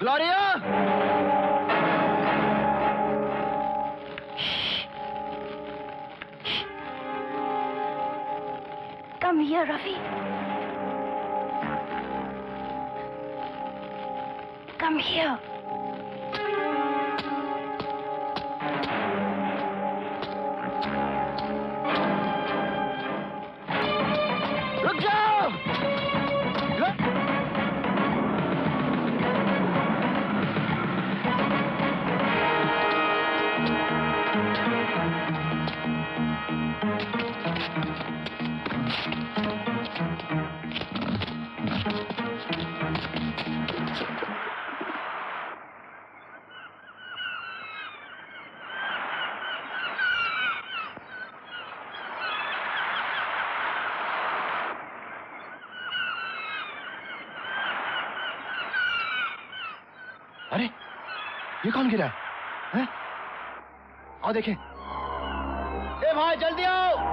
Gloria! Come here, Ravi. Come here. रुक जाओ! अरे, ये कौन गिरा है? आओ देखें। ए भाई जल्दी आओ!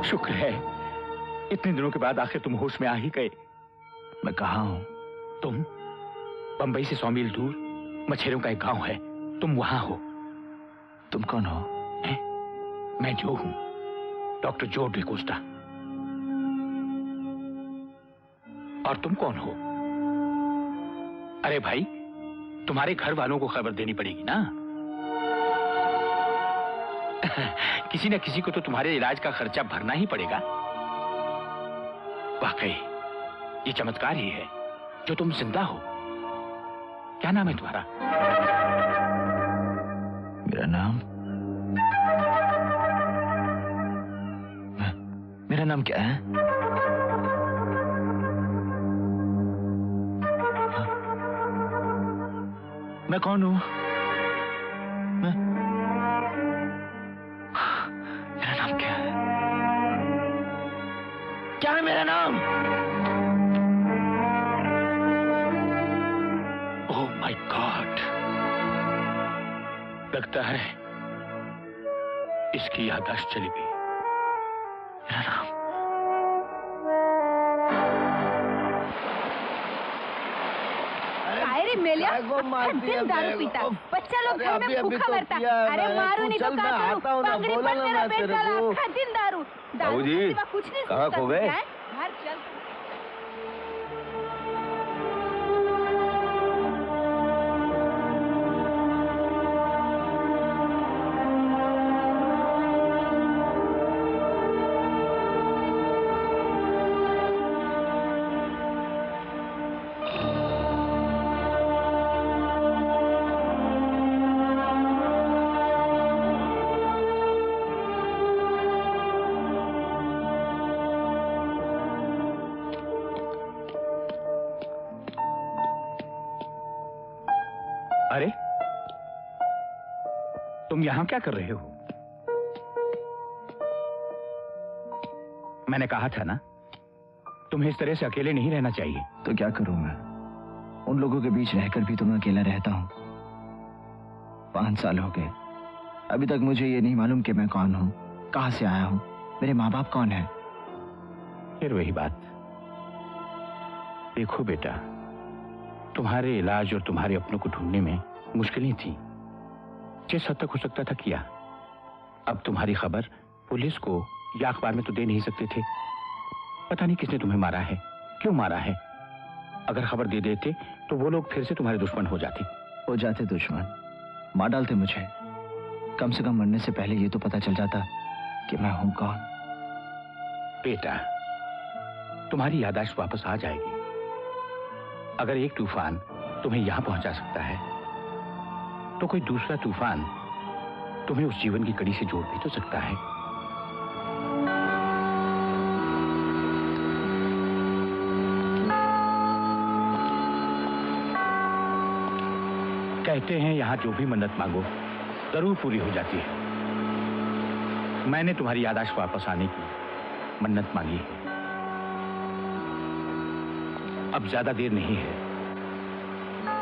शुक्र है इतने दिनों के बाद आखिर तुम होश में आ ही गए। मैं कहाँ हूँ? तुम बंबई से 100 मील दूर मछेरों का एक गांव है, तुम वहां हो। तुम कौन हो? मैं जो हूं, डॉक्टर जो डिकोस्टा। और तुम कौन हो? अरे भाई, तुम्हारे घर वालों को खबर देनी पड़ेगी ना। किसी न किसी को तो तुम्हारे इलाज का खर्चा भरना ही पड़ेगा। वाकई ये चमत्कार ही है जो तुम जिंदा हो। क्या नाम है तुम्हारा? मेरा नाम क्या है? मैं कौन हूं? मेरा नाम क्या है? क्या है मेरा नाम? ओह माय गॉड, लगता है इसकी याददाश्त चली गई। मेरा नाम दिन दारू पीता, बच्चा लोग घर में भूखा मरता। अरे मारो नहीं तो क्या करूं? पगड़ी पर मेरा पेट चला, दिन दारू दारू कुछ नहीं। कहाँ खो गए? घर चल। तुम यहां क्या कर रहे हो? मैंने कहा था ना, तुम्हें इस तरह से अकेले नहीं रहना चाहिए। तो क्या करूं मैं? उन लोगों के बीच रहकर भी तो मैं अकेला रहता हूं। 5 साल हो गए, अभी तक मुझे ये नहीं मालूम कि मैं कौन हूं, कहां से आया हूं, मेरे माँ बाप कौन है। फिर वही बात। देखो बेटा, तुम्हारे इलाज और तुम्हारे अपनों को ढूंढने में मुश्किलें थी, जिस हद तक हो सकता था किया। अब तुम्हारी खबर पुलिस को या अखबार में तो दे नहीं सकते थे। पता नहीं किसने तुम्हें मारा है, क्यों मारा है। अगर खबर दे देते तो वो लोग फिर से तुम्हारे दुश्मन हो जाते दुश्मन, मार डालते मुझे। कम से कम मरने से पहले ये तो पता चल जाता कि मैं हूं कौन। बेटा, तुम्हारी याददाश्त वापस आ जाएगी। अगर एक तूफान तुम्हें यहां पहुंचा सकता है, तो कोई दूसरा तूफान तुम्हें उस जीवन की कड़ी से जोड़ भी तो सकता है। कहते हैं यहां जो भी मन्नत मांगो जरूर पूरी हो जाती है। मैंने तुम्हारी याददाश्त वापस आने की मन्नत मांगी है। अब ज्यादा देर नहीं है,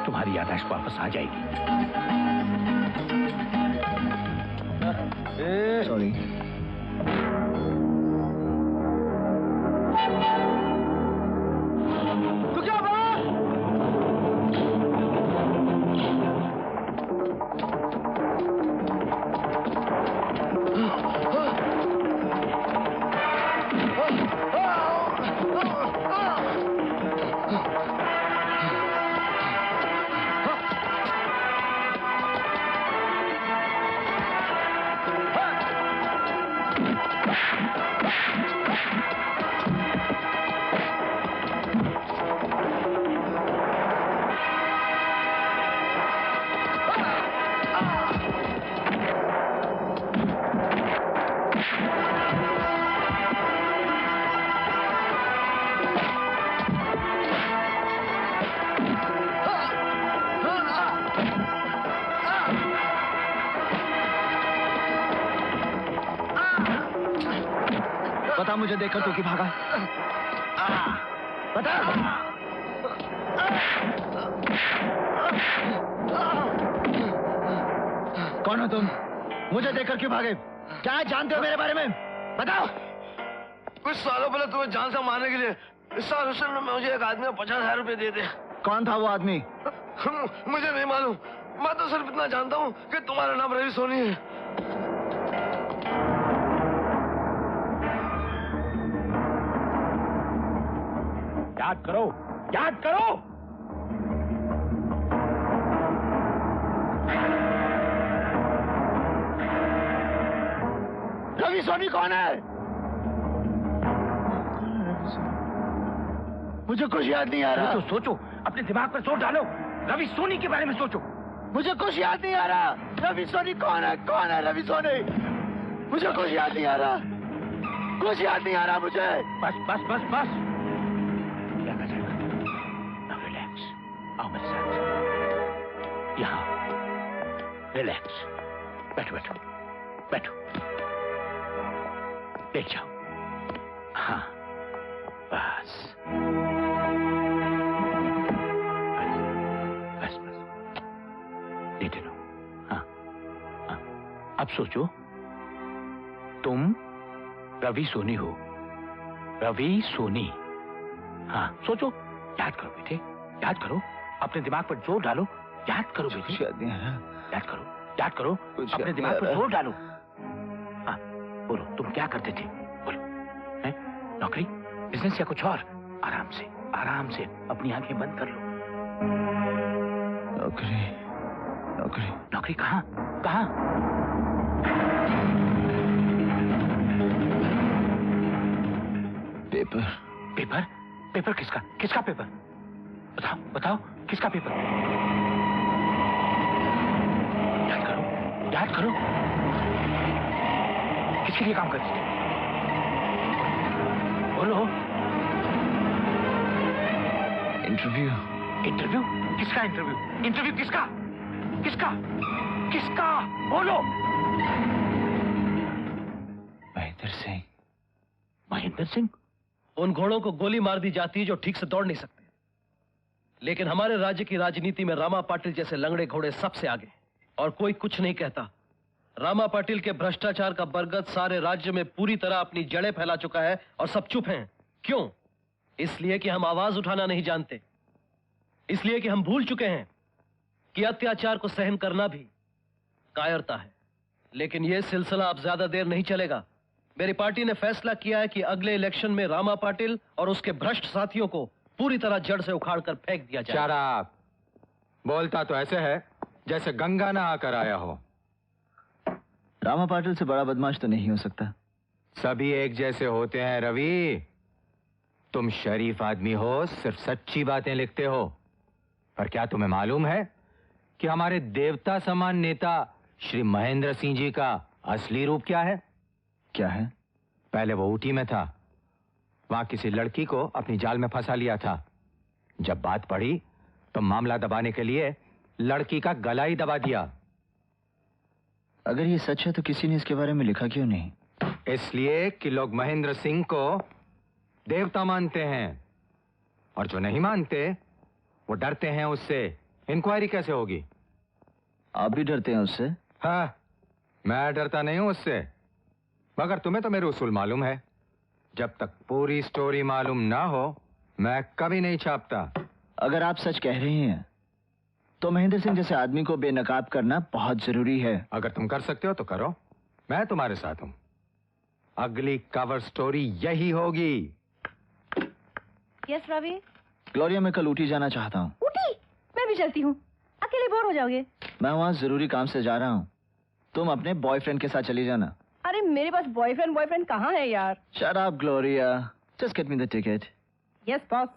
तुम्हारी याददाश्त वापस आ जाएगी। सॉरी। तू क्या बोला? बता मुझे देखकर तू क्यों भागा? बता। कौन हो तुम? मुझे देखकर क्यों भागे? क्या जानते हो मेरे बारे में? बताओ। कुछ सालों पहले तुम्हें जान से मारने के लिए इस साल हुसैन ने मुझे एक आदमी को 50,000 रुपए दे दे। कौन था वो आदमी? मुझे नहीं मालूम। मैं तो सिर्फ इतना जानता हूँ कि तुम्हारा नाम रवि सोनी है। याद करो, याद करो। रवि सोनी कौन है? मुझे कुछ याद नहीं आ रहा। तो सोचो, अपने दिमाग पर जोर डालो। रवि सोनी के बारे में सोचो। मुझे कुछ याद नहीं आ रहा। रवि सोनी कौन है? कौन है रवि सोनी? मुझे कुछ याद नहीं आ रहा। कुछ याद नहीं आ रहा मुझे। बस बस बस बस। याद आ जाएगा। Now relax. आओ मेरे साथ। यहाँ। रिलैक्स। बैठो बैठो बैठो। देख जाओ। हाँ, बस बस बस। लेटे रहो। हाँ हाँ। अब सोचो, तुम रवि सोनी हो। रवि सोनी। हाँ, सोचो। याद करो बेटे, याद करो। अपने दिमाग पर जोर डालो। याद करो बेटे। याद नहीं आ रहा। याद करो, याद करो। अपने दिमाग पर जोर डालो। हाँ, बोलो, तुम क्या करते थे? बोलो। हैं? नौकरी, बिजनेस या कुछ और? आराम से, आराम से अपनी आंखें बंद कर लो। नौकरी, नौकरी। नौकरी कहाँ? कहाँ? पेपर। पेपर? पेपर किसका? किसका पेपर? बताओ, बताओ, किसका पेपर? याद करो, याद करो। किसके लिए काम करती थी? बोलो। इंटरव्यू। इंटरव्यू? किसका इंटरव्यू? इंटरव्यू किसका? किसका? किसका? बोलो। महेंद्र सिंह। महेंद्र सिंह? उन घोड़ों को गोली मार दी जाती है जो ठीक से दौड़ नहीं सकते, लेकिन हमारे राज्य की राजनीति में रामा पाटिल जैसे लंगड़े घोड़े सबसे आगे, और कोई कुछ नहीं कहता। रामा पाटिल के भ्रष्टाचार का बरगद सारे राज्य में पूरी तरह अपनी जड़ें फैला चुका है और सब चुप हैं। क्यों? इसलिए कि हम आवाज उठाना नहीं जानते, इसलिए कि हम भूल चुके हैं कि अत्याचार को सहन करना भी कायरता है। लेकिन यह सिलसिला अब ज्यादा देर नहीं चलेगा। मेरी पार्टी ने फैसला किया है कि अगले इलेक्शन में रामा पाटिल और उसके भ्रष्ट साथियों को पूरी तरह जड़ से उखाड़कर फेंक दिया जाए। शराब बोलता तो ऐसे है जैसे गंगा ना आकर आया हो। रामा पाटिल से बड़ा बदमाश तो नहीं हो सकता। सभी एक जैसे होते हैं रवि। तुम शरीफ आदमी हो, सिर्फ सच्ची बातें लिखते हो, पर क्या तुम्हें मालूम है कि हमारे देवता समान नेता श्री महेंद्र सिंह जी का असली रूप क्या है? क्या है? पहले वो ऊटी में था, वहां किसी लड़की को अपनी जाल में फंसा लिया था। जब बात पड़ी तो मामला दबाने के लिए लड़की का गला ही दबा दिया। अगर ये सच है तो किसी ने इसके बारे में लिखा क्यों नहीं? इसलिए कि लोग महेंद्र सिंह को देवता मानते हैं, और जो नहीं मानते वो डरते हैं उससे। इंक्वायरी कैसे होगी? आप भी डरते हैं उससे? हाँ, मैं डरता नहीं हूं उससे, मगर तुम्हें तो मेरे उसूल मालूम है। जब तक पूरी स्टोरी मालूम ना हो मैं कभी नहीं छापता। अगर आप सच कह रहे हैं तो महेंद्र सिंह जैसे आदमी को बेनकाब करना बहुत जरूरी है। अगर तुम कर सकते हो तो करो, मैं तुम्हारे साथ हूं। अगली कवर स्टोरी यही होगी। यस रवि। ग्लोरिया, मैं कल ऊटी जाना चाहता हूँ। ऊटी? मैं भी चलती हूँ, अकेले बोर हो जाओगे। मैं वहाँ जरूरी काम से जा रहा हूँ, तुम अपने बॉयफ्रेंड के साथ चली जाना। अरे मेरे पास बॉयफ्रेंड कहाँ है यार? Shut up Gloria, just get me the ticket. Yes boss.